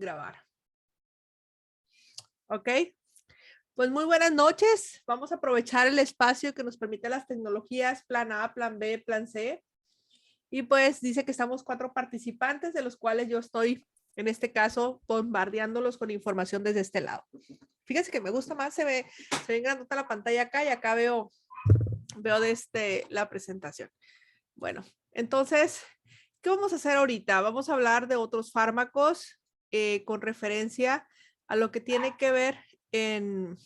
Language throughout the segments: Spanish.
grabar. Ok, pues muy buenas noches. Vamos a aprovechar el espacio que nos permite las tecnologías plan A, plan B, plan C. Y pues dice que estamos 4 participantes, de los cuales yo estoy, en este caso, bombardeándolos con información desde este lado. Fíjense que me gusta más, se ve grandota la pantalla acá y acá veo la presentación. Bueno, entonces, ¿qué vamos a hacer ahorita? Vamos a hablar de otros fármacos con referencia a lo que tiene que ver en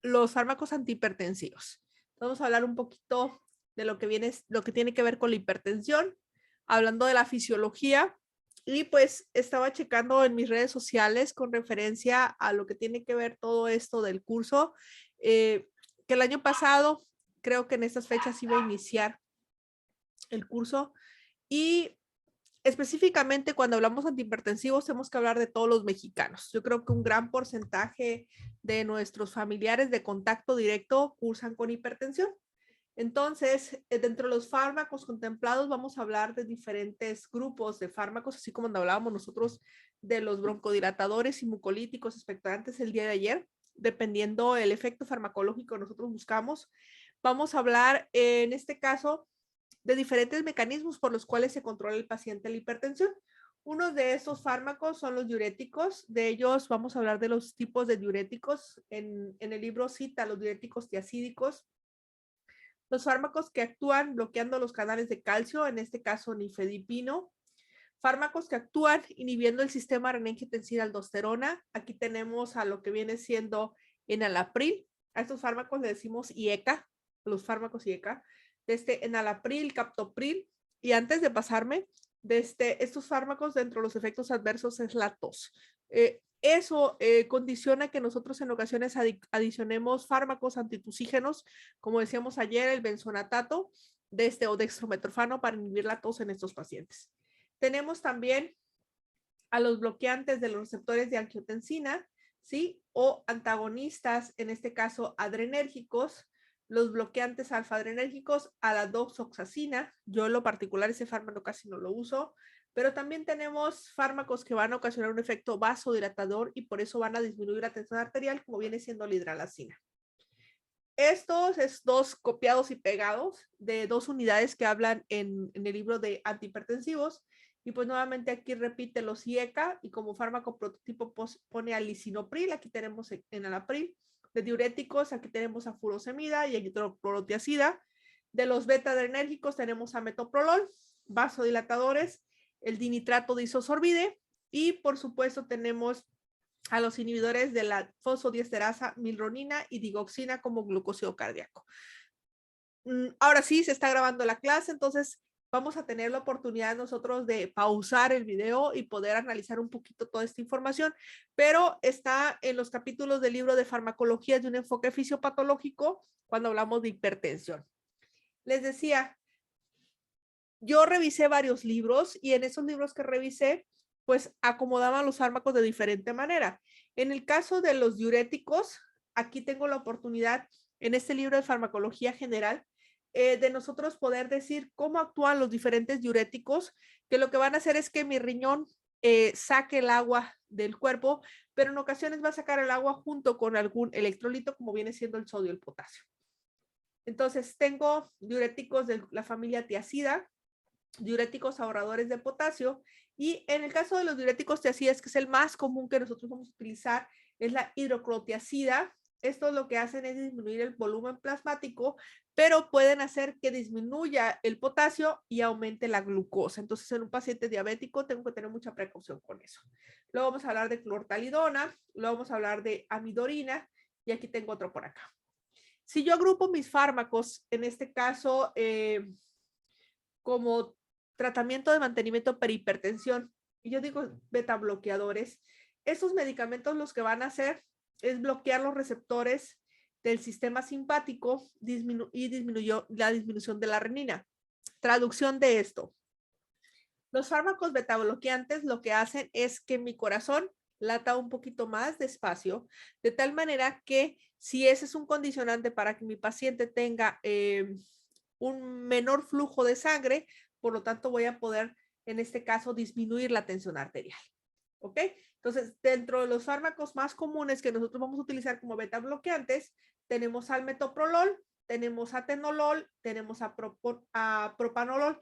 los fármacos antihipertensivos. Vamos a hablar un poquito de lo que tiene que ver con la hipertensión, hablando de la fisiología. Y pues estaba checando en mis redes sociales con referencia a lo que tiene que ver todo esto del curso, que el año pasado, creo que en estas fechas iba a iniciar el curso, y específicamente cuando hablamos antihipertensivos tenemos que hablar de todos los mexicanos. Yo creo que un gran porcentaje de nuestros familiares de contacto directo cursan con hipertensión. Entonces, dentro de los fármacos contemplados vamos a hablar de diferentes grupos de fármacos, así como hablábamos nosotros de los broncodilatadores y mucolíticos expectorantes el día de ayer, dependiendo el efecto farmacológico que nosotros buscamos. Vamos a hablar en este caso de diferentes mecanismos por los cuales se controla el paciente la hipertensión. Uno de esos fármacos son los diuréticos. De ellos vamos a hablar de los tipos de diuréticos. En el libro cita los diuréticos tiacídicos, los fármacos que actúan bloqueando los canales de calcio, en este caso nifedipino, fármacos que actúan inhibiendo el sistema renin-angiotensina-aldosterona. Aquí tenemos a lo que viene siendo enalapril. A estos fármacos le decimos IECA, los fármacos IECA, enalapril, captopril. Y antes de pasarme, estos fármacos, dentro de los efectos adversos es la tos. Eso condiciona que nosotros en ocasiones adicionemos fármacos antitusígenos, como decíamos ayer, el benzonatato o dextrometorfano para inhibir la tos en estos pacientes. Tenemos también a los bloqueantes de los receptores de angiotensina, ¿sí? O antagonistas, en este caso adrenérgicos, los bloqueantes alfa-adrenérgicos, a la doxoxacina. Yo en lo particular ese fármaco casi no lo uso, pero también tenemos fármacos que van a ocasionar un efecto vasodilatador y por eso van a disminuir la tensión arterial, como viene siendo la hidralacina. Estos es 2 copiados y pegados de 2 unidades que hablan en el libro de antihipertensivos. Y pues nuevamente aquí repite los IECA y como fármaco prototipo pone al lisinopril. Aquí tenemos enalapril. De diuréticos aquí tenemos a furosemida y eritroclorotiazida. De los beta-adrenérgicos tenemos a metoprolol, vasodilatadores, el dinitrato de isosorbide y por supuesto tenemos a los inhibidores de la fosfodiesterasa, milronina y digoxina como glucósido cardíaco. Ahora sí, se está grabando la clase, entonces vamos a tener la oportunidad nosotros de pausar el video y poder analizar un poquito toda esta información, pero está en los capítulos del libro de farmacología de un enfoque fisiopatológico cuando hablamos de hipertensión. Les decía, yo revisé varios libros y en esos libros que revisé, pues acomodaban los fármacos de diferente manera. En el caso de los diuréticos, aquí tengo la oportunidad en este libro de farmacología general de nosotros poder decir cómo actúan los diferentes diuréticos, que lo que van a hacer es que mi riñón saque el agua del cuerpo, pero en ocasiones va a sacar el agua junto con algún electrolito, como viene siendo el sodio y el potasio. Entonces, tengo diuréticos de la familia tiacida, diuréticos ahorradores de potasio, y en el caso de los diuréticos tiacidas, que es el más común que nosotros vamos a utilizar, es la hidroclotiacida. Esto lo que hacen es disminuir el volumen plasmático, pero pueden hacer que disminuya el potasio y aumente la glucosa. Entonces, en un paciente diabético tengo que tener mucha precaución con eso. Luego vamos a hablar de clortalidona, luego vamos a hablar de amidorina, y aquí tengo otro por acá. Si yo agrupo mis fármacos, en este caso, como tratamiento de mantenimiento para hipertensión, y yo digo beta bloqueadores, esos medicamentos los que van a hacer es bloquear los receptores del sistema simpático y disminuyó la disminución de la renina. Traducción de esto. Los fármacos beta bloqueantes lo que hacen es que mi corazón lata un poquito más despacio, de tal manera que si ese es un condicionante para que mi paciente tenga un menor flujo de sangre, por lo tanto voy a poder en este caso, disminuir la tensión arterial. ¿Ok? Entonces, dentro de los fármacos más comunes que nosotros vamos a utilizar como beta bloqueantes, tenemos al metoprolol, tenemos atenolol, tenemos a propanolol,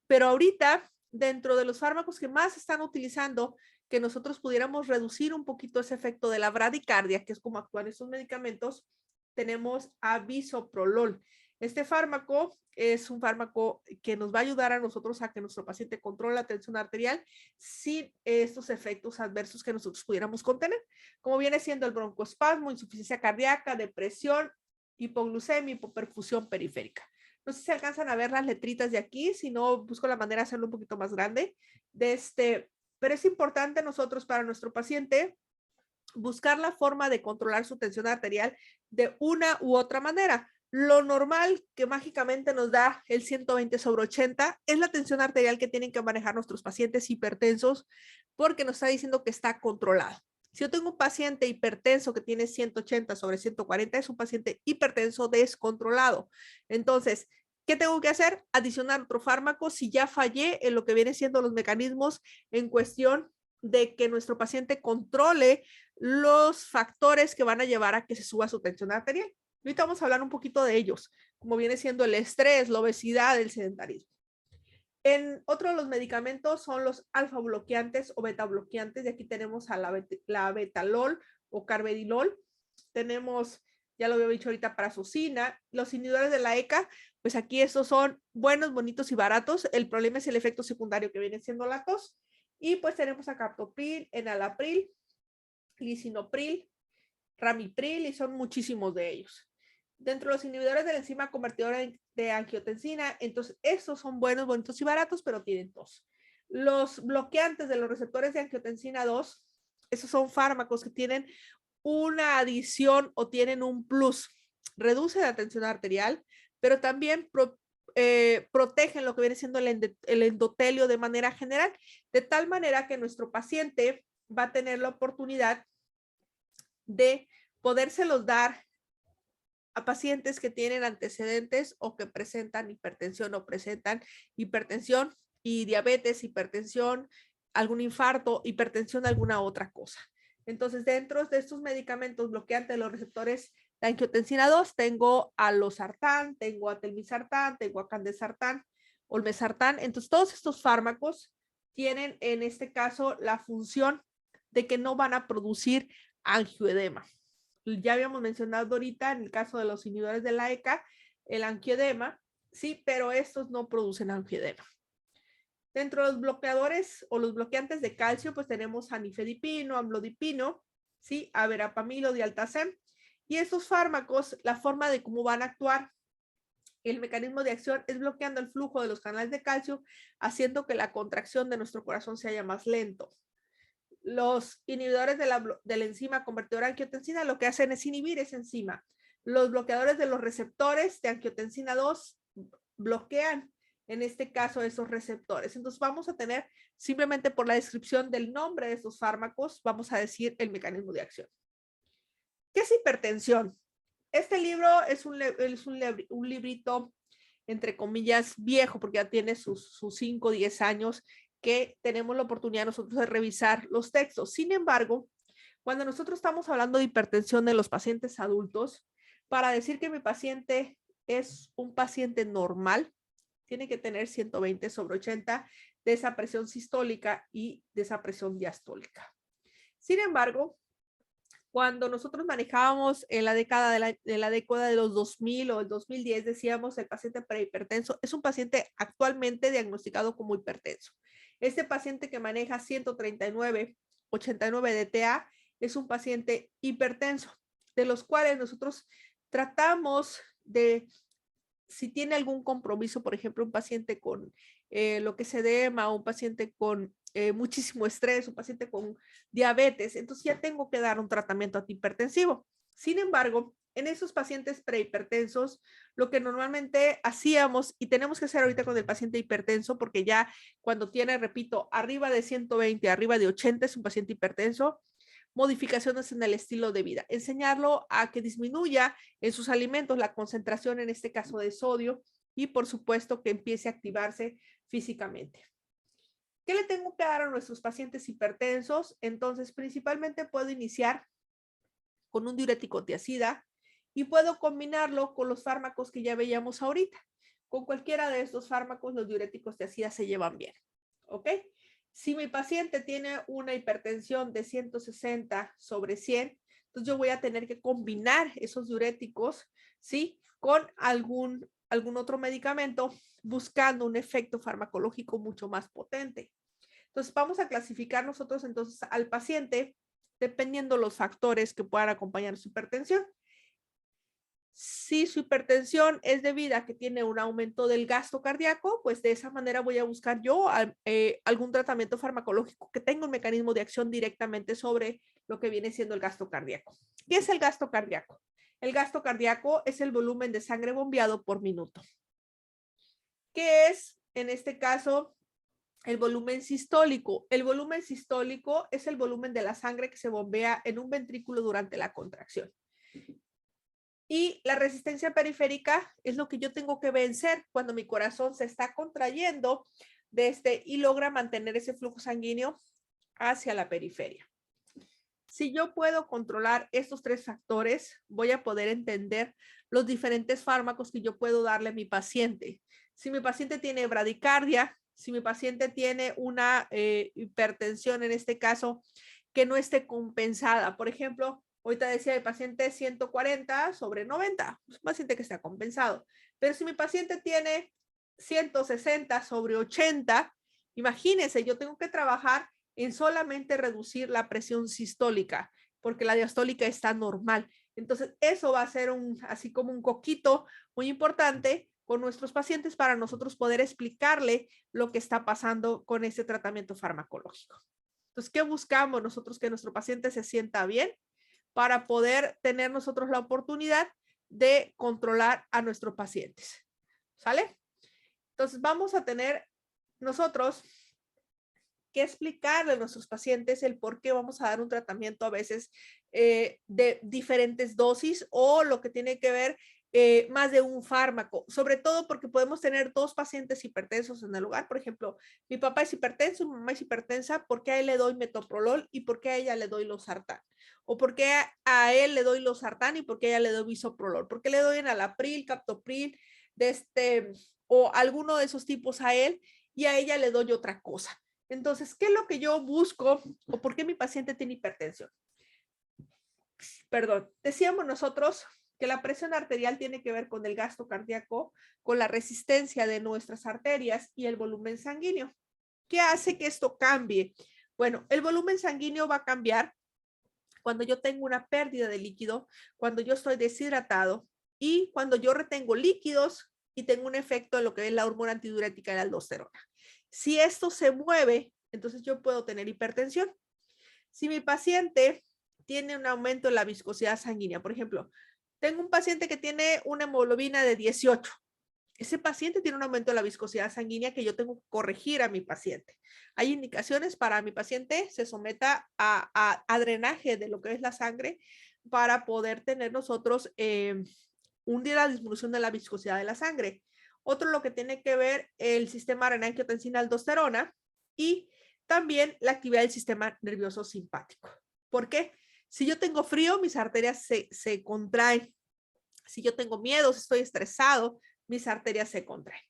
pero ahorita, dentro de los fármacos que más están utilizando, que nosotros pudiéramos reducir un poquito ese efecto de la bradicardia, que es como actúan estos medicamentos, tenemos a bisoprolol. Este fármaco es un fármaco que nos va a ayudar a nosotros a que nuestro paciente controle la tensión arterial sin estos efectos adversos que nosotros pudiéramos contener, como viene siendo el broncoespasmo, insuficiencia cardíaca, depresión, hipoglucemia, hipoperfusión periférica. No sé si alcanzan a ver las letritas de aquí, si no, busco la manera de hacerlo un poquito más grande. Pero es importante nosotros para nuestro paciente buscar la forma de controlar su tensión arterial de una u otra manera. Lo normal que mágicamente nos da el 120/80 es la tensión arterial que tienen que manejar nuestros pacientes hipertensos porque nos está diciendo que está controlado. Si yo tengo un paciente hipertenso que tiene 180/140, es un paciente hipertenso descontrolado. Entonces, ¿qué tengo que hacer? Adicionar otro fármaco si ya fallé en lo que viene siendo los mecanismos en cuestión de que nuestro paciente controle los factores que van a llevar a que se suba su tensión arterial. Ahorita vamos a hablar un poquito de ellos, como viene siendo el estrés, la obesidad, el sedentarismo. En otro de los medicamentos son los alfa bloqueantes o beta bloqueantes. Y aquí tenemos a la betalol o carvedilol. Tenemos, ya lo había dicho ahorita, prazosin. Los inhibidores de la ECA, pues aquí estos son buenos, bonitos y baratos. El problema es el efecto secundario que viene siendo la tos. Y pues tenemos a captopril, enalapril, lisinopril, ramipril y son muchísimos de ellos. Dentro de los inhibidores de la enzima convertidora de angiotensina, entonces estos son buenos, bonitos y baratos, pero tienen tos. Los bloqueantes de los receptores de angiotensina 2, esos son fármacos que tienen una adición o tienen un plus. Reduce la tensión arterial, pero también protegen lo que viene siendo el endotelio de manera general, de tal manera que nuestro paciente va a tener la oportunidad de podérselos dar a pacientes que tienen antecedentes o que presentan hipertensión o presentan hipertensión y diabetes, hipertensión, algún infarto, hipertensión, alguna otra cosa. Entonces, dentro de estos medicamentos bloqueantes de los receptores de angiotensina 2, tengo a losartán, tengo a telmisartán, tengo a candesartán, olmesartán. Entonces, todos estos fármacos tienen en este caso la función de que no van a producir angioedema. Ya habíamos mencionado ahorita en el caso de los inhibidores de la ECA, el angioedema, sí, pero estos no producen angioedema. Dentro de los bloqueadores o los bloqueantes de calcio, pues tenemos anifedipino, amlodipino, sí, averapamilo, dialtazem. Y estos fármacos, la forma de cómo van a actuar, el mecanismo de acción es bloqueando el flujo de los canales de calcio, haciendo que la contracción de nuestro corazón se haya más lento. Los inhibidores de la enzima convertidora de angiotensina lo que hacen es inhibir esa enzima. Los bloqueadores de los receptores de angiotensina 2 bloquean, en este caso, esos receptores. Entonces vamos a tener, simplemente por la descripción del nombre de estos fármacos, vamos a decir el mecanismo de acción. ¿Qué es hipertensión? Este libro es un librito, entre comillas, viejo, porque ya tiene sus 5 o 10 años, que tenemos la oportunidad nosotros de revisar los textos. Sin embargo, cuando nosotros estamos hablando de hipertensión de los pacientes adultos, para decir que mi paciente es un paciente normal, tiene que tener 120/80 de esa presión sistólica y de esa presión diastólica. Sin embargo, cuando nosotros manejábamos en la década de los 2000 o el 2010, decíamos el paciente prehipertenso es un paciente actualmente diagnosticado como hipertenso. Este paciente que maneja 139/89 de TA es un paciente hipertenso, de los cuales nosotros tratamos de, si tiene algún compromiso, por ejemplo, un paciente con lo que es edema, un paciente con muchísimo estrés, un paciente con diabetes, entonces ya tengo que dar un tratamiento antihipertensivo. Sin embargo, en esos pacientes prehipertensos, lo que normalmente hacíamos y tenemos que hacer ahorita con el paciente hipertenso, porque ya cuando tiene, repito, arriba de 120, arriba de 80 es un paciente hipertenso, modificaciones en el estilo de vida, enseñarlo a que disminuya en sus alimentos la concentración, en este caso de sodio, y por supuesto que empiece a activarse físicamente. ¿Qué le tengo que dar a nuestros pacientes hipertensos? Entonces, principalmente puedo iniciar con un diurético tiazida y puedo combinarlo con los fármacos que ya veíamos ahorita. Con cualquiera de estos fármacos, los diuréticos tiazida se llevan bien. ¿Ok? Si mi paciente tiene una hipertensión de 160/100, entonces yo voy a tener que combinar esos diuréticos, ¿sí? Con algún otro medicamento buscando un efecto farmacológico mucho más potente. Entonces vamos a clasificar nosotros entonces al paciente dependiendo los factores que puedan acompañar su hipertensión. Si su hipertensión es debida a que tiene un aumento del gasto cardíaco, pues de esa manera voy a buscar yo algún tratamiento farmacológico que tenga un mecanismo de acción directamente sobre lo que viene siendo el gasto cardíaco. ¿Qué es el gasto cardíaco? El gasto cardíaco es el volumen de sangre bombeado por minuto. ¿Qué es, en este caso, el volumen sistólico? El volumen sistólico es el volumen de la sangre que se bombea en un ventrículo durante la contracción. Y la resistencia periférica es lo que yo tengo que vencer cuando mi corazón se está contrayendo y logra mantener ese flujo sanguíneo hacia la periferia. Si yo puedo controlar estos tres factores, voy a poder entender los diferentes fármacos que yo puedo darle a mi paciente. Si mi paciente tiene bradicardia, si mi paciente tiene una hipertensión, en este caso, que no esté compensada. Por ejemplo, ahorita decía el paciente 140/90, es un paciente que está compensado. Pero si mi paciente tiene 160/80, imagínense, yo tengo que trabajar en solamente reducir la presión sistólica, porque la diastólica está normal. Entonces, eso va a ser así como un coquito muy importante con nuestros pacientes para nosotros poder explicarle lo que está pasando con ese tratamiento farmacológico. Entonces, ¿qué buscamos nosotros? Que nuestro paciente se sienta bien para poder tener nosotros la oportunidad de controlar a nuestros pacientes. ¿Sale? Entonces, vamos a tener nosotros que explicarle a nuestros pacientes el por qué vamos a dar un tratamiento a veces de diferentes dosis o lo que tiene que ver más de un fármaco, sobre todo porque podemos tener dos pacientes hipertensos en el lugar. Por ejemplo, mi papá es hipertenso, mi mamá es hipertensa, ¿por qué a él le doy metoprolol y por qué a ella le doy losartán? ¿O por qué a él le doy losartán y por qué a ella le doy bisoprolol? ¿Por qué le doy enalapril, captopril, o alguno de esos tipos a él y a ella le doy otra cosa? Entonces, ¿qué es lo que yo busco o por qué mi paciente tiene hipertensión? Perdón, decíamos nosotros que la presión arterial tiene que ver con el gasto cardíaco, con la resistencia de nuestras arterias y el volumen sanguíneo. ¿Qué hace que esto cambie? Bueno, el volumen sanguíneo va a cambiar cuando yo tengo una pérdida de líquido, cuando yo estoy deshidratado y cuando yo retengo líquidos y tengo un efecto de lo que es la hormona antidiurética de la aldosterona. Si esto se mueve, entonces yo puedo tener hipertensión. Si mi paciente tiene un aumento en la viscosidad sanguínea, por ejemplo, tengo un paciente que tiene una hemoglobina de 18. Ese paciente tiene un aumento de la viscosidad sanguínea que yo tengo que corregir a mi paciente. Hay indicaciones para mi paciente se someta a drenaje de lo que es la sangre para poder tener nosotros la disminución de la viscosidad de la sangre. Otro lo que tiene que ver el sistema renina-angiotensina-aldosterona y también la actividad del sistema nervioso simpático. ¿Por qué? Si yo tengo frío, mis arterias se contraen. Si yo tengo miedo, si estoy estresado, mis arterias se contraen.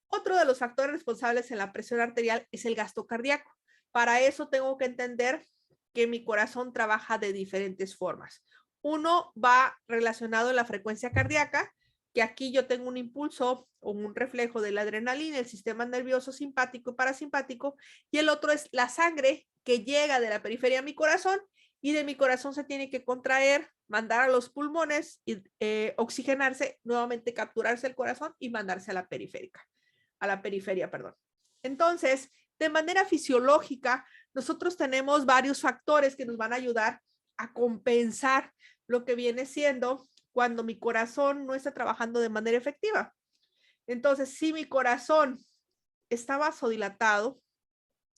Otro de los factores responsables en la presión arterial es el gasto cardíaco. Para eso tengo que entender que mi corazón trabaja de diferentes formas. Uno va relacionado a la frecuencia cardíaca, que aquí yo tengo un impulso o un reflejo de la adrenalina, el sistema nervioso simpático y parasimpático, y el otro es la sangre que llega de la periferia a mi corazón y de mi corazón se tiene que contraer, mandar a los pulmones, y, oxigenarse, nuevamente capturarse el corazón y mandarse a la periferia, perdón. Entonces, de manera fisiológica, nosotros tenemos varios factores que nos van a ayudar a compensar lo que viene siendo cuando mi corazón no está trabajando de manera efectiva. Entonces, si mi corazón está vasodilatado,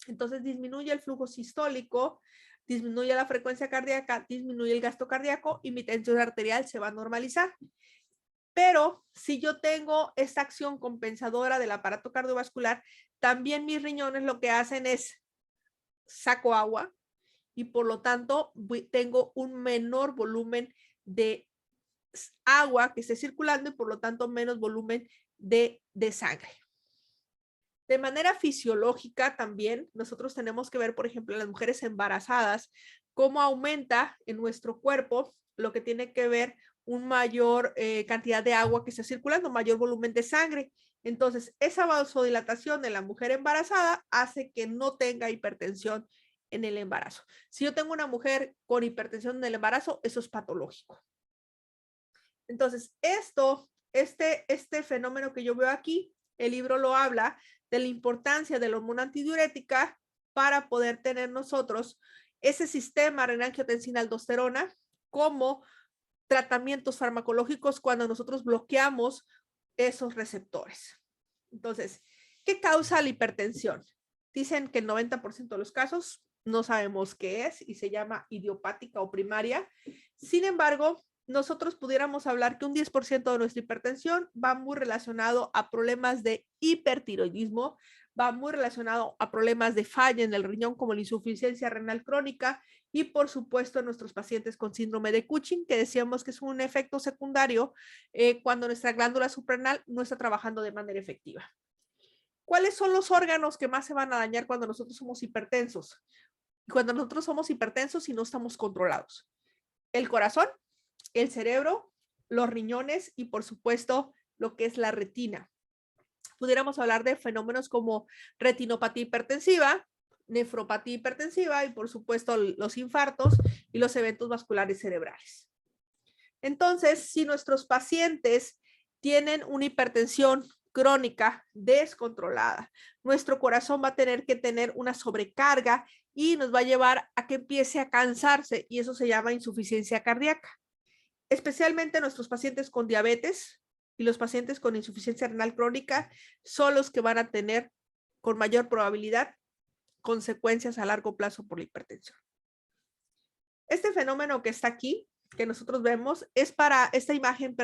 entonces disminuye el flujo sistólico, disminuye la frecuencia cardíaca, disminuye el gasto cardíaco y mi tensión arterial se va a normalizar. Pero si yo tengo esta acción compensadora del aparato cardiovascular, también mis riñones lo que hacen es saco agua y por lo tanto tengo un menor volumen de agua que esté circulando y por lo tanto menos volumen de sangre. De manera fisiológica también nosotros tenemos que ver, por ejemplo, en las mujeres embarazadas, cómo aumenta en nuestro cuerpo lo que tiene que ver un mayor cantidad de agua que está circulando, mayor volumen de sangre. Entonces, esa vasodilatación de la mujer embarazada hace que no tenga hipertensión en el embarazo. Si yo tengo una mujer con hipertensión en el embarazo, eso es patológico. Entonces, este fenómeno que yo veo aquí, el libro lo habla de la importancia de la hormona antidiurética para poder tener nosotros ese sistema renina-angiotensina-aldosterona como tratamientos farmacológicos cuando nosotros bloqueamos esos receptores. Entonces, ¿qué causa la hipertensión? Dicen que el 90% de los casos no sabemos qué es y se llama idiopática o primaria. Sin embargo, nosotros pudiéramos hablar que un 10% de nuestra hipertensión va muy relacionado a problemas de hipertiroidismo, va muy relacionado a problemas de falla en el riñón como la insuficiencia renal crónica y por supuesto en nuestros pacientes con síndrome de Cushing, que decíamos que es un efecto secundario cuando nuestra glándula suprarrenal no está trabajando de manera efectiva. ¿Cuáles son los órganos que más se van a dañar cuando nosotros somos hipertensos? Cuando nosotros somos hipertensos y no estamos controlados. El corazón, el cerebro, los riñones y por supuesto lo que es la retina. Pudiéramos hablar de fenómenos como retinopatía hipertensiva, nefropatía hipertensiva y por supuesto los infartos y los eventos vasculares cerebrales. Entonces, si nuestros pacientes tienen una hipertensión crónica descontrolada, nuestro corazón va a tener que tener una sobrecarga y nos va a llevar a que empiece a cansarse y eso se llama insuficiencia cardíaca. Especialmente nuestros pacientes con diabetes y los pacientes con insuficiencia renal crónica son los que van a tener con mayor probabilidad consecuencias a largo plazo por la hipertensión. Este fenómeno que está aquí, que nosotros vemos, esta imagen,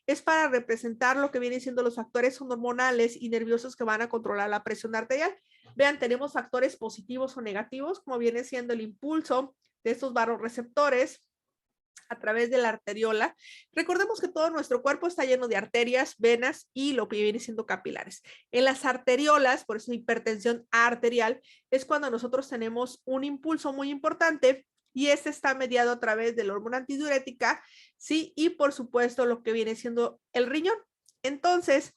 es para representar lo que vienen siendo los factores hormonales y nerviosos que van a controlar la presión arterial. Vean, tenemos factores positivos o negativos, como viene siendo el impulso de estos vasoreceptores a través de la arteriola. Recordemos que todo nuestro cuerpo está lleno de arterias, venas y lo que viene siendo capilares. En las arteriolas, por eso hipertensión arterial, es cuando nosotros tenemos un impulso muy importante y este está mediado a través de la hormona antidiurética, ¿sí? Y por supuesto lo que viene siendo el riñón. Entonces,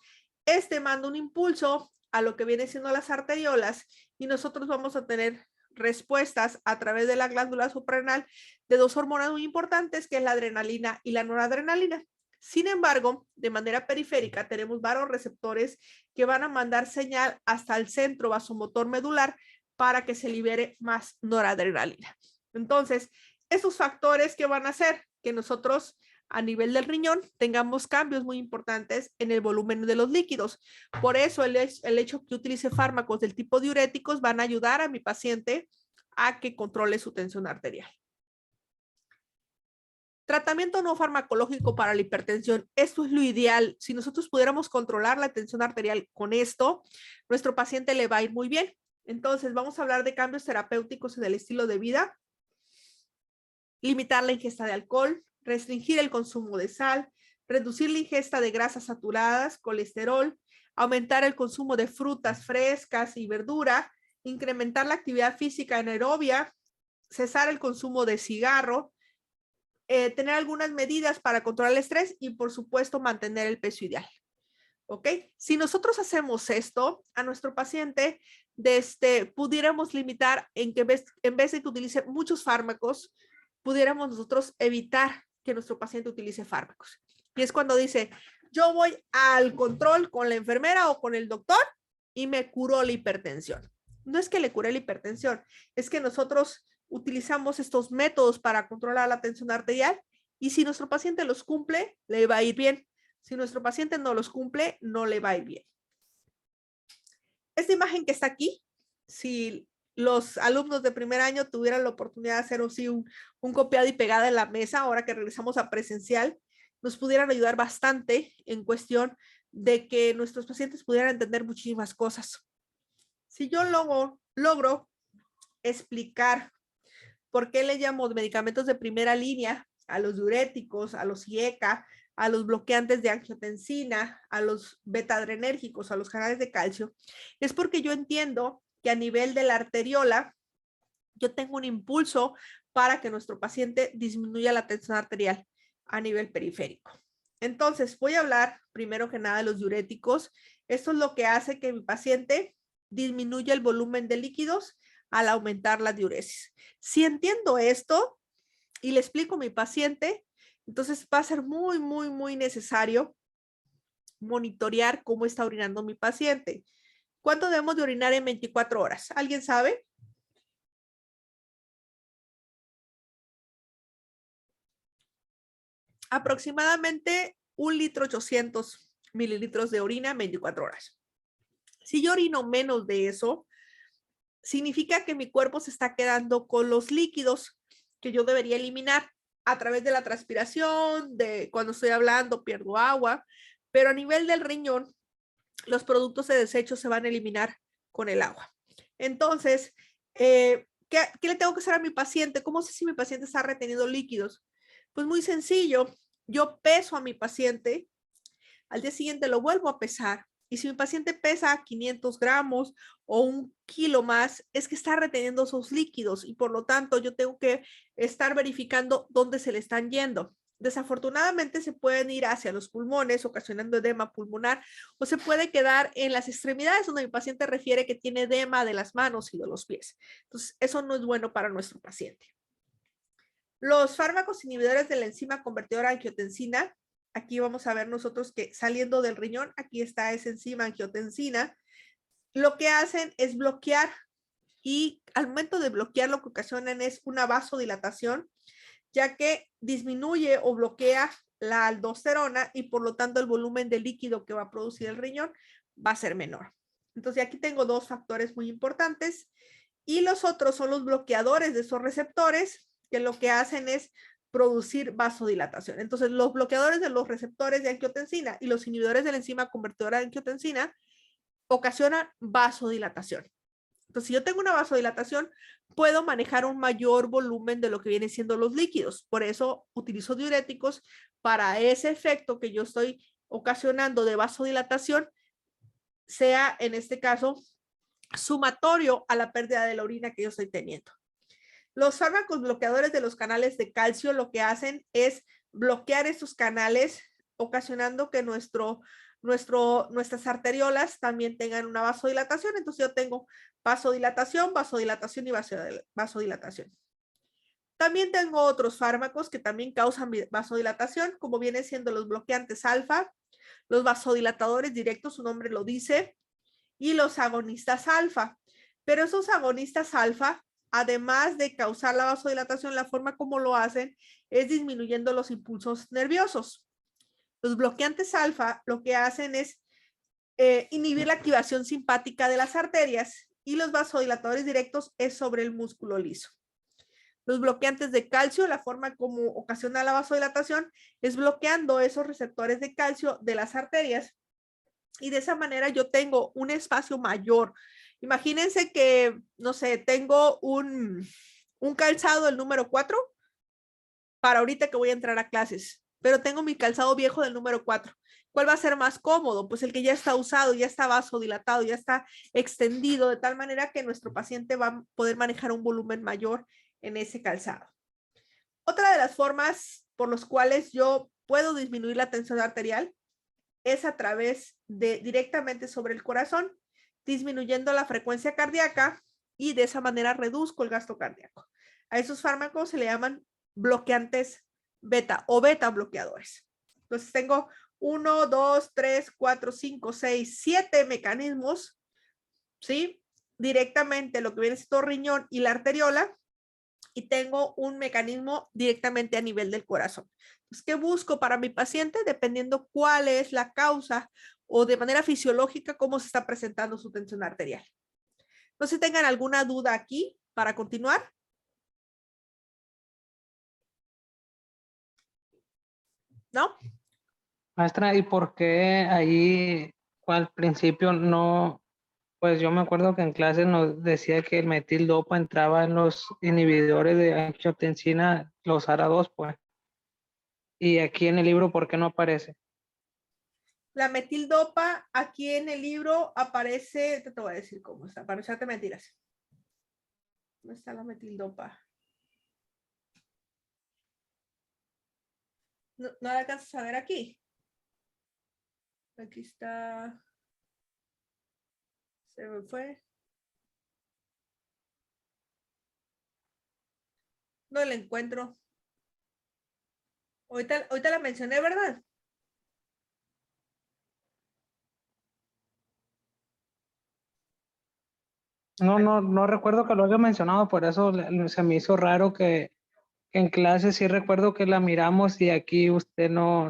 este manda un impulso a lo que viene siendo las arteriolas y nosotros vamos a tener respuestas a través de la glándula suprarrenal de dos hormonas muy importantes, que es la adrenalina y la noradrenalina. Sin embargo, de manera periférica tenemos vasoreceptores que van a mandar señal hasta el centro vasomotor medular para que se libere más noradrenalina. Entonces, esos factores que van a hacer que nosotros a nivel del riñón tengamos cambios muy importantes en el volumen de los líquidos. Por eso el hecho que utilice fármacos del tipo diuréticos van a ayudar a mi paciente a que controle su tensión arterial. Tratamiento no farmacológico para la hipertensión. Esto es lo ideal. Si nosotros pudiéramos controlar la tensión arterial con esto, nuestro paciente le va a ir muy bien. Entonces, vamos a hablar de cambios terapéuticos en el estilo de vida. Limitar la ingesta de alcohol, restringir el consumo de sal, reducir la ingesta de grasas saturadas, colesterol, aumentar el consumo de frutas frescas y verdura, incrementar la actividad física anaerobia, cesar el consumo de cigarro, tener algunas medidas para controlar el estrés y, por supuesto, mantener el peso ideal. ¿Ok? Si nosotros hacemos esto, a nuestro paciente pudiéramos limitar en que en vez de que utilice muchos fármacos, pudiéramos nosotros evitar que nuestro paciente utilice fármacos. Y es cuando dice, yo voy al control con la enfermera o con el doctor y me curó la hipertensión. No es que le cure la hipertensión, es que nosotros utilizamos estos métodos para controlar la tensión arterial y si nuestro paciente los cumple, le va a ir bien. Si nuestro paciente no los cumple, no le va a ir bien. Esta imagen que está aquí, si los alumnos de primer año tuvieran la oportunidad de hacer así un copiado y pegada en la mesa, ahora que regresamos a presencial, nos pudieran ayudar bastante en cuestión de que nuestros pacientes pudieran entender muchísimas cosas. Si yo logro explicar por qué le llamo medicamentos de primera línea a los diuréticos, a los IECA, a los bloqueantes de angiotensina, a los beta-adrenérgicos, a los canales de calcio, es porque yo entiendo que a nivel de la arteriola, yo tengo un impulso para que nuestro paciente disminuya la tensión arterial a nivel periférico. Entonces, voy a hablar primero que nada de los diuréticos. Esto es lo que hace que mi paciente disminuya el volumen de líquidos al aumentar la diuresis. Si entiendo esto y le explico a mi paciente, entonces va a ser muy necesario monitorear cómo está orinando mi paciente. ¿Cuánto debemos de orinar en 24 horas? ¿Alguien sabe? Aproximadamente 1,800 mililitros de orina en 24 horas. Si yo orino menos de eso, significa que mi cuerpo se está quedando con los líquidos que yo debería eliminar a través de la transpiración, de cuando estoy hablando pierdo agua, pero a nivel del riñón, los productos de desecho se van a eliminar con el agua. Entonces, ¿qué le tengo que hacer a mi paciente? ¿Cómo sé si mi paciente está reteniendo líquidos? Pues muy sencillo, yo peso a mi paciente, al día siguiente lo vuelvo a pesar, y si mi paciente pesa 500 gramos o 1 kilo más, es que está reteniendo esos líquidos y por lo tanto yo tengo que estar verificando dónde se le están yendo. Desafortunadamente se pueden ir hacia los pulmones, ocasionando edema pulmonar, o se puede quedar en las extremidades donde mi paciente refiere que tiene edema de las manos y de los pies. Entonces, eso no es bueno para nuestro paciente. Los fármacos inhibidores de la enzima convertidora de angiotensina, aquí vamos a ver nosotros que saliendo del riñón, aquí está esa enzima angiotensina, lo que hacen es bloquear y al momento de bloquear lo que ocasionan es una vasodilatación, ya que disminuye o bloquea la aldosterona y por lo tanto el volumen de líquido que va a producir el riñón va a ser menor. Entonces aquí tengo dos factores muy importantes y los otros son los bloqueadores de esos receptores que lo que hacen es producir vasodilatación. Entonces los bloqueadores de los receptores de angiotensina y los inhibidores de la enzima convertidora de angiotensina ocasionan vasodilatación. Entonces, si yo tengo una vasodilatación, puedo manejar un mayor volumen de lo que vienen siendo los líquidos. Por eso utilizo diuréticos para ese efecto que yo estoy ocasionando de vasodilatación, sea en este caso sumatorio a la pérdida de la orina que yo estoy teniendo. Los fármacos bloqueadores de los canales de calcio lo que hacen es bloquear estos canales, ocasionando que nuestras arteriolas también tengan una vasodilatación. Entonces yo tengo vasodilatación, vasodilatación y vasodilatación. También tengo otros fármacos que también causan vasodilatación, como vienen siendo los bloqueantes alfa, los vasodilatadores directos, su nombre lo dice, y los agonistas alfa. Pero esos agonistas alfa, además de causar la vasodilatación, la forma como lo hacen es disminuyendo los impulsos nerviosos. Los bloqueantes alfa lo que hacen es inhibir la activación simpática de las arterias y los vasodilatadores directos es sobre el músculo liso. Los bloqueantes de calcio, la forma como ocasiona la vasodilatación es bloqueando esos receptores de calcio de las arterias y de esa manera yo tengo un espacio mayor. Imagínense que, no sé, tengo un calzado del número 4 para ahorita que voy a entrar a clases, pero tengo mi calzado viejo del número 4. ¿Cuál va a ser más cómodo? Pues el que ya está usado, ya está vasodilatado, ya está extendido, de tal manera que nuestro paciente va a poder manejar un volumen mayor en ese calzado. Otra de las formas por las cuales yo puedo disminuir la tensión arterial es a través de directamente sobre el corazón, disminuyendo la frecuencia cardíaca y de esa manera reduzco el gasto cardíaco. A esos fármacos se le llaman bloqueantes beta o beta bloqueadores. Entonces tengo 1, 2, 3, 4, 5, 6, 7 mecanismos, ¿sí? Directamente lo que viene siendo riñón y la arteriola, y tengo un mecanismo directamente a nivel del corazón. Entonces, ¿qué busco para mi paciente? Dependiendo cuál es la causa o de manera fisiológica cómo se está presentando su tensión arterial. No sé si tengan alguna duda aquí para continuar. ¿no? Maestra, ¿y por qué ahí al principio no? Pues yo me acuerdo que en clase nos decía que el metildopa entraba en los inhibidores de angiotensina, los ARA2, pues. Y aquí en el libro, ¿por qué no aparece? La metildopa aquí en el libro aparece, te voy a decir cómo está, para no echarte mentiras. ¿Dónde está la metildopa? No la alcanzas a ver aquí. Aquí está. Se me fue. No la encuentro. Ahorita la mencioné, ¿verdad? No recuerdo que lo haya mencionado, por eso se me hizo raro que en clase sí recuerdo que la miramos y aquí usted no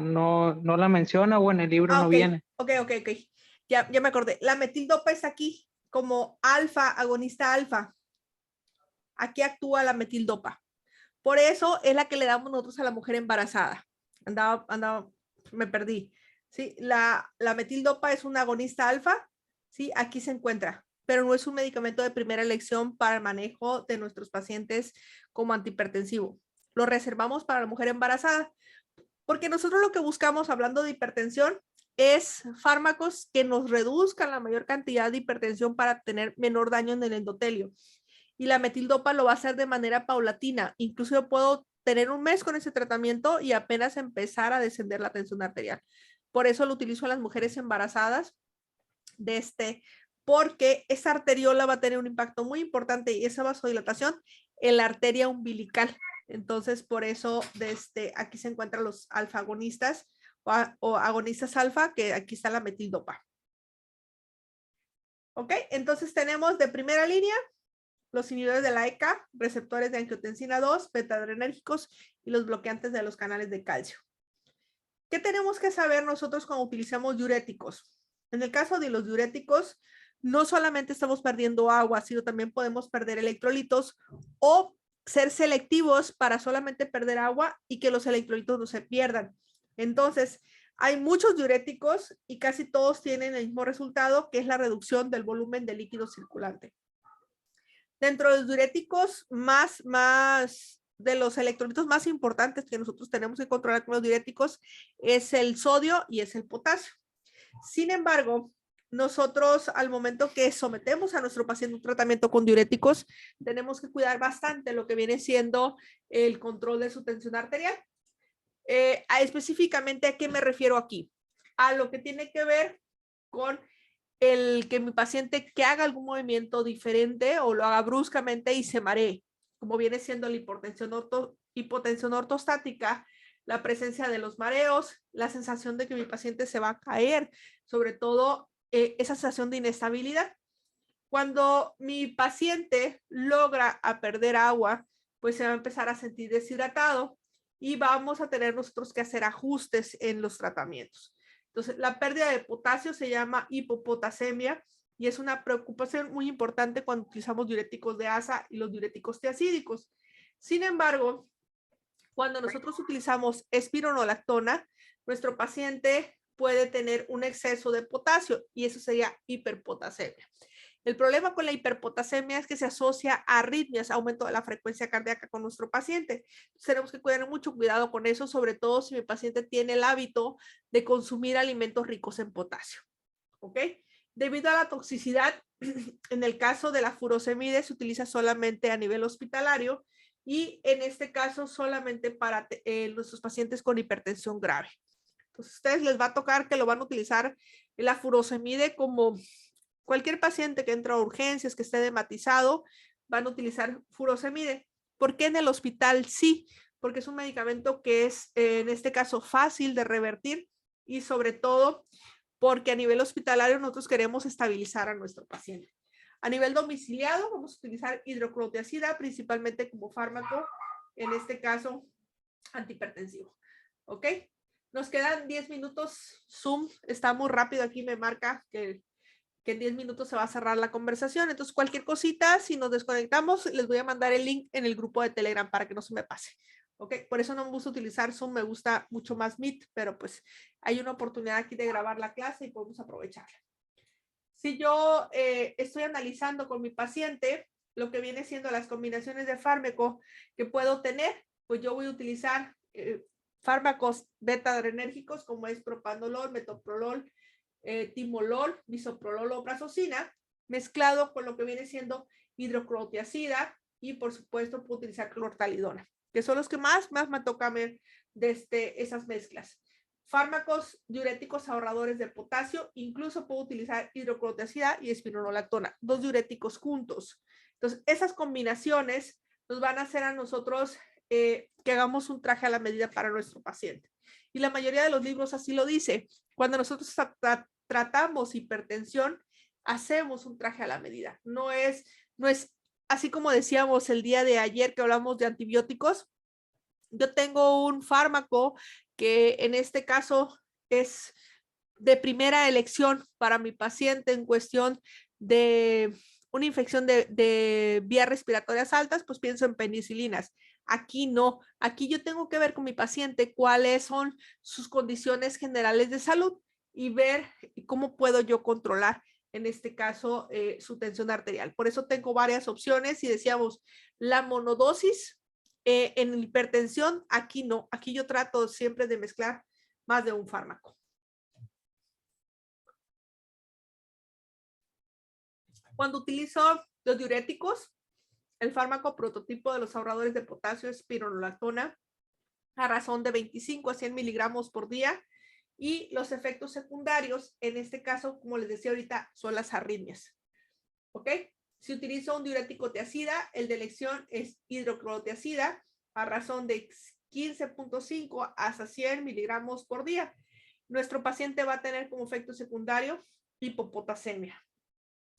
la menciona o en el libro Ah, no ok, viene. ok. Ya me acordé. La metildopa está aquí como alfa, agonista alfa. Aquí actúa la metildopa. Por eso es la que le damos nosotros a la mujer embarazada. Me perdí. ¿Sí? La metildopa es un agonista alfa. ¿Sí? Aquí se encuentra, pero no es un medicamento de primera elección para el manejo de nuestros pacientes como antihipertensivo. Lo reservamos para la mujer embarazada, porque nosotros lo que buscamos, hablando de hipertensión, es fármacos que nos reduzcan la mayor cantidad de hipertensión para tener menor daño en el endotelio. Y la metildopa lo va a hacer de manera paulatina. Incluso yo puedo tener un mes con ese tratamiento y apenas empezar a descender la tensión arterial. Por eso lo utilizo en las mujeres embarazadas porque esa arteriola va a tener un impacto muy importante y esa vasodilatación en la arteria umbilical. Entonces, por eso aquí se encuentran los alfa-agonistas o agonistas alfa, que aquí está la metildopa. ¿Ok? Entonces tenemos de primera línea los inhibidores de la ECA, receptores de angiotensina 2, beta-adrenérgicos y los bloqueantes de los canales de calcio. ¿Qué tenemos que saber nosotros cuando utilizamos diuréticos? En el caso de los diuréticos, no solamente estamos perdiendo agua, sino también podemos perder electrolitos o ser selectivos para solamente perder agua y que los electrolitos no se pierdan. Entonces, hay muchos diuréticos y casi todos tienen el mismo resultado, que es la reducción del volumen de líquido circulante. Dentro de los diuréticos de los electrolitos más importantes que nosotros tenemos que controlar con los diuréticos es el sodio y es el potasio. Sin embargo, nosotros al momento que sometemos a nuestro paciente un tratamiento con diuréticos, tenemos que cuidar bastante lo que viene siendo el control de su tensión arterial. Específicamente, ¿a qué me refiero aquí? A lo que tiene que ver con el que mi paciente que haga algún movimiento diferente o lo haga bruscamente y se maree, como viene siendo la hipotensión ortostática, la presencia de los mareos, la sensación de que mi paciente se va a caer, sobre todo esa sensación de inestabilidad. Cuando mi paciente logra perder agua, pues se va a empezar a sentir deshidratado y vamos a tener nosotros que hacer ajustes en los tratamientos. Entonces, la pérdida de potasio se llama hipopotasemia y es una preocupación muy importante cuando utilizamos diuréticos de asa y los diuréticos tiacídicos. Sin embargo, cuando nosotros utilizamos espironolactona, nuestro paciente puede tener un exceso de potasio y eso sería hiperpotasemia. El problema con la hiperpotasemia es que se asocia a arritmias, aumento de la frecuencia cardíaca con nuestro paciente. Entonces, tenemos que tener mucho cuidado con eso, sobre todo si mi paciente tiene el hábito de consumir alimentos ricos en potasio. ¿Ok? Debido a la toxicidad, en el caso de la furosemide se utiliza solamente a nivel hospitalario y en este caso solamente para nuestros pacientes con hipertensión grave. Entonces, a ustedes les va a tocar que lo van a utilizar la furosemide como cualquier paciente que entra a urgencias, que esté dematizado, van a utilizar furosemide. ¿Por qué en el hospital sí? Porque es un medicamento que es, en este caso, fácil de revertir y sobre todo porque a nivel hospitalario nosotros queremos estabilizar a nuestro paciente. A nivel domiciliado vamos a utilizar hidroclorotiazida principalmente como fármaco, en este caso antihipertensivo. ¿Ok? Nos quedan 10 minutos. Zoom está muy rápido aquí, me marca que en 10 minutos se va a cerrar la conversación. Entonces, cualquier cosita, si nos desconectamos, les voy a mandar el link en el grupo de Telegram para que no se me pase. ¿ok? Por eso no me gusta utilizar Zoom, me gusta mucho más Meet, pero pues hay una oportunidad aquí de grabar la clase y podemos aprovecharla. Si yo estoy analizando con mi paciente lo que viene siendo las combinaciones de fármaco que puedo tener, pues yo voy a utilizar fármacos beta-adrenérgicos como es propanolol, metoprolol, timolol, bisoprolol o prazosina, mezclado con lo que viene siendo hidroclorotiazida y por supuesto puedo utilizar clortalidona, que son los que más me toca ver desde esas mezclas. Fármacos diuréticos ahorradores de potasio, incluso puedo utilizar hidroclorotiazida y espironolactona, 2 diuréticos juntos. Entonces, esas combinaciones nos van a hacer a nosotros que hagamos un traje a la medida para nuestro paciente. Y la mayoría de los libros así lo dice. Cuando nosotros tratamos hipertensión, hacemos un traje a la medida. No es así como decíamos el día de ayer que hablamos de antibióticos. Yo tengo un fármaco que en este caso es de primera elección para mi paciente en cuestión de una infección de vías respiratorias altas, pues pienso en penicilinas. Aquí no, aquí yo tengo que ver con mi paciente cuáles son sus condiciones generales de salud y ver cómo puedo yo controlar, en este caso, su tensión arterial. Por eso tengo varias opciones y decíamos, la monodosis en hipertensión, aquí no, aquí yo trato siempre de mezclar más de un fármaco. Cuando utilizo los diuréticos, el fármaco prototipo de los ahorradores de potasio es spironolactona a razón de 25 a 100 miligramos por día y los efectos secundarios, en este caso, como les decía ahorita, son las arritmias. ¿Ok? Si utilizo un diurético tiazida, el de elección es hidroclorotiazida a razón de 15.5 hasta 100 miligramos por día. Nuestro paciente va a tener como efecto secundario hipopotasemia.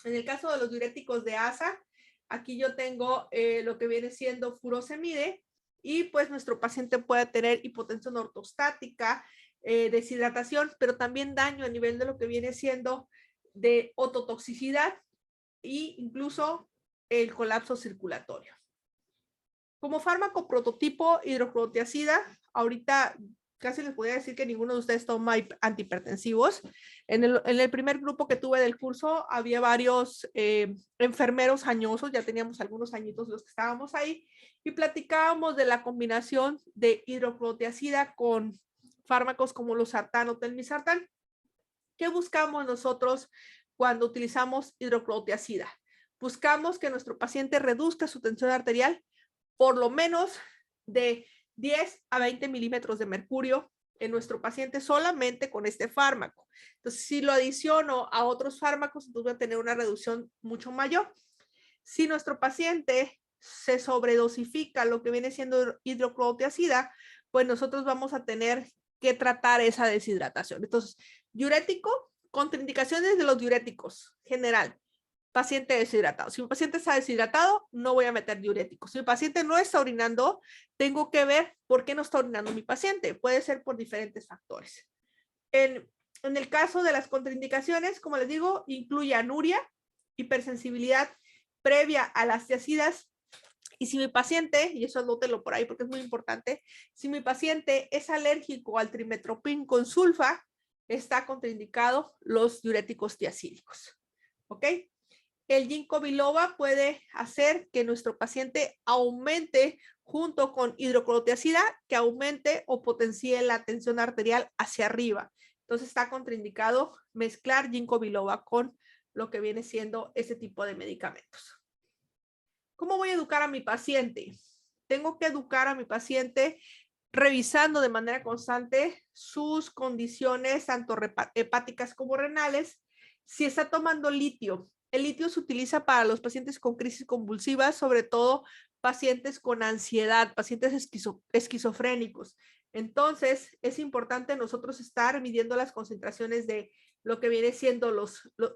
En el caso de los diuréticos de ASA, aquí yo tengo lo que viene siendo furosemide y pues nuestro paciente puede tener hipotensión ortostática, deshidratación, pero también daño a nivel de lo que viene siendo de ototoxicidad e incluso el colapso circulatorio. Como fármaco prototipo hidroclorotiazida, ahorita casi les podría decir que ninguno de ustedes toma antihipertensivos. En el primer grupo que tuve del curso había varios enfermeros añosos, ya teníamos algunos añitos los que estábamos ahí, y platicábamos de la combinación de hidroclorotiazida con fármacos como losartán o telmisartán. ¿Qué buscamos nosotros cuando utilizamos hidroclorotiazida? Buscamos que nuestro paciente reduzca su tensión arterial por lo menos de 10 a 20 milímetros de mercurio en nuestro paciente solamente con este fármaco. Entonces, si lo adiciono a otros fármacos, entonces voy a tener una reducción mucho mayor. Si nuestro paciente se sobredosifica lo que viene siendo hidroclorotiazida, pues nosotros vamos a tener que tratar esa deshidratación. Entonces, diurético, contraindicaciones de los diuréticos, general, paciente deshidratado. Si mi paciente está deshidratado, no voy a meter diurético. Si mi paciente no está orinando, tengo que ver por qué no está orinando mi paciente. Puede ser por diferentes factores. En el caso de las contraindicaciones, como les digo, incluye anuria, hipersensibilidad previa a las tiazidas. Y si mi paciente, y eso anótelo por ahí porque es muy importante, si mi paciente es alérgico al trimetoprim con sulfa, está contraindicado los diuréticos tiazídicos. ¿Ok? El ginkgo biloba puede hacer que nuestro paciente aumente junto con hidroclorotiazida, que aumente o potencie la tensión arterial hacia arriba. Entonces está contraindicado mezclar ginkgo biloba con lo que viene siendo ese tipo de medicamentos. ¿Cómo voy a educar a mi paciente? Tengo que educar a mi paciente revisando de manera constante sus condiciones, tanto hepáticas como renales. Si está tomando litio, el litio se utiliza para los pacientes con crisis convulsivas, sobre todo pacientes con ansiedad, pacientes esquizofrénicos. Entonces, es importante nosotros estar midiendo las concentraciones de lo que viene siendo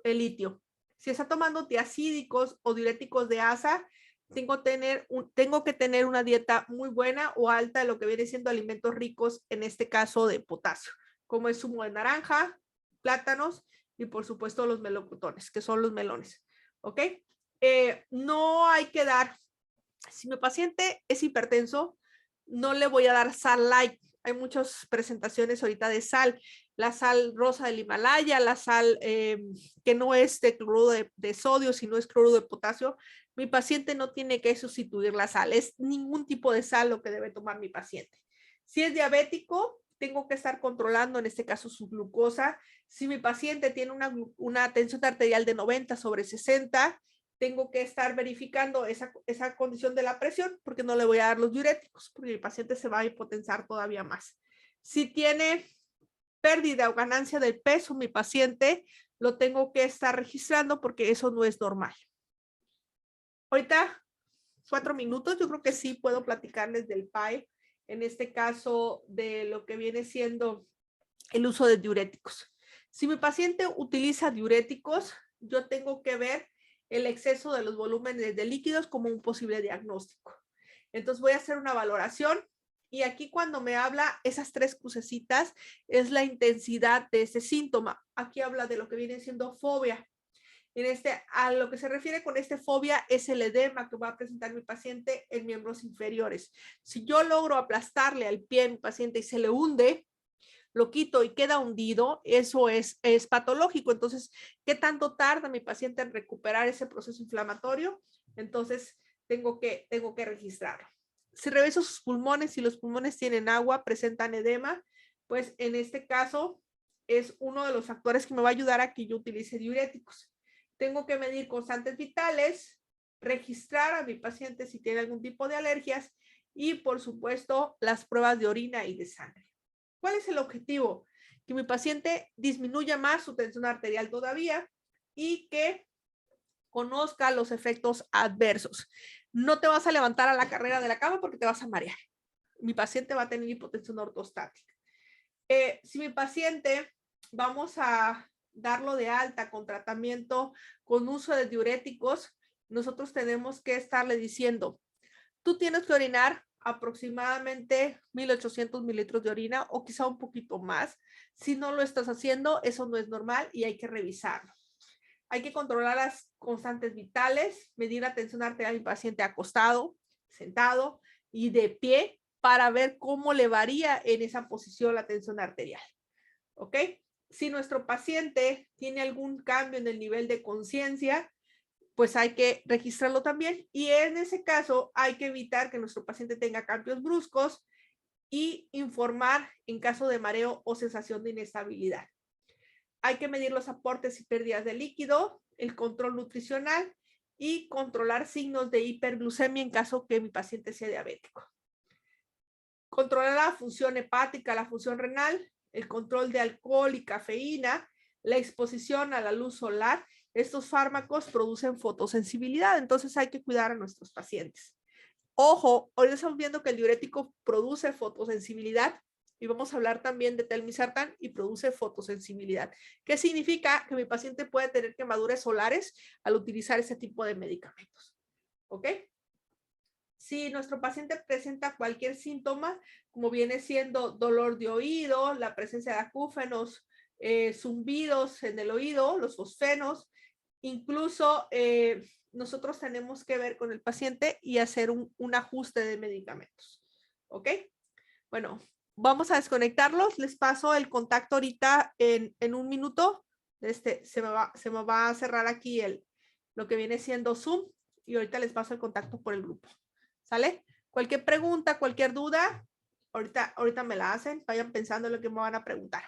el litio. Si está tomando tiacídicos o diuréticos de ASA, tengo que tener una dieta muy buena o alta de lo que viene siendo alimentos ricos, en este caso de potasio, como el zumo de naranja, plátanos y por supuesto los melocotones, que son los melones. ¿Ok? No hay que dar, si mi paciente es hipertenso, no le voy a dar sal light. Hay muchas presentaciones ahorita de sal. La sal rosa del Himalaya, la sal que no es de cloruro de sodio, sino es cloruro de potasio. Mi paciente no tiene que sustituir la sal. Es ningún tipo de sal lo que debe tomar mi paciente. Si es diabético, tengo que estar controlando, en este caso, su glucosa. Si mi paciente tiene una tensión arterial de 90/60, tengo que estar verificando esa condición de la presión, porque no le voy a dar los diuréticos, porque mi paciente se va a hipotensar todavía más. Si tiene pérdida o ganancia del peso, mi paciente lo tengo que estar registrando porque eso no es normal. Ahorita, 4 minutos, yo creo que sí puedo platicarles del PAE, en este caso de lo que viene siendo el uso de diuréticos. Si mi paciente utiliza diuréticos, yo tengo que ver el exceso de los volúmenes de líquidos como un posible diagnóstico. Entonces voy a hacer una valoración y aquí cuando me habla esas 3 crucecitas es la intensidad de ese síntoma. Aquí habla de lo que viene siendo fobia. A lo que se refiere con fobia es el edema que va a presentar mi paciente en miembros inferiores. Si yo logro aplastarle al pie a mi paciente y se le hunde, lo quito y queda hundido, eso es patológico. Entonces, ¿qué tanto tarda mi paciente en recuperar ese proceso inflamatorio? Entonces, tengo que registrarlo. Si reviso sus pulmones, si los pulmones tienen agua, presentan edema, pues en este caso es uno de los factores que me va a ayudar a que yo utilice diuréticos. Tengo que medir constantes vitales, registrar a mi paciente si tiene algún tipo de alergias y, por supuesto, las pruebas de orina y de sangre. ¿Cuál es el objetivo? Que mi paciente disminuya más su tensión arterial todavía y que conozca los efectos adversos. No te vas a levantar a la carrera de la cama porque te vas a marear. Mi paciente va a tener hipotensión ortostática. Si mi paciente vamos a darlo de alta con tratamiento con uso de diuréticos, nosotros tenemos que estarle diciendo, tú tienes que orinar aproximadamente 1,800 mililitros de orina o quizá un poquito más. Si no lo estás haciendo, eso no es normal y hay que revisarlo. Hay que controlar las constantes vitales, medir la tensión arterial del paciente acostado, sentado y de pie para ver cómo le varía en esa posición la tensión arterial. ¿Ok? Si nuestro paciente tiene algún cambio en el nivel de conciencia, pues hay que registrarlo también y en ese caso hay que evitar que nuestro paciente tenga cambios bruscos y informar en caso de mareo o sensación de inestabilidad. Hay que medir los aportes y pérdidas de líquido, el control nutricional y controlar signos de hiperglucemia en caso que mi paciente sea diabético. Controlar la función hepática, la función renal, el control de alcohol y cafeína, la exposición a la luz solar. Estos fármacos producen fotosensibilidad, entonces hay que cuidar a nuestros pacientes. Ojo, hoy estamos viendo que el diurético produce fotosensibilidad y vamos a hablar también de telmisartán y produce fotosensibilidad. ¿Qué significa? Que mi paciente puede tener quemaduras solares al utilizar ese tipo de medicamentos. ¿Ok? Si nuestro paciente presenta cualquier síntoma, como viene siendo dolor de oído, la presencia de acúfenos, zumbidos en el oído, los fosfenos, incluso nosotros tenemos que ver con el paciente y hacer un ajuste de medicamentos. ¿Ok? Bueno, vamos a desconectarlos. Les paso el contacto ahorita en un minuto. Se me va a cerrar aquí lo que viene siendo Zoom y ahorita les paso el contacto por el grupo. ¿Sale? Cualquier pregunta, cualquier duda, ahorita me la hacen. Vayan pensando en lo que me van a preguntar.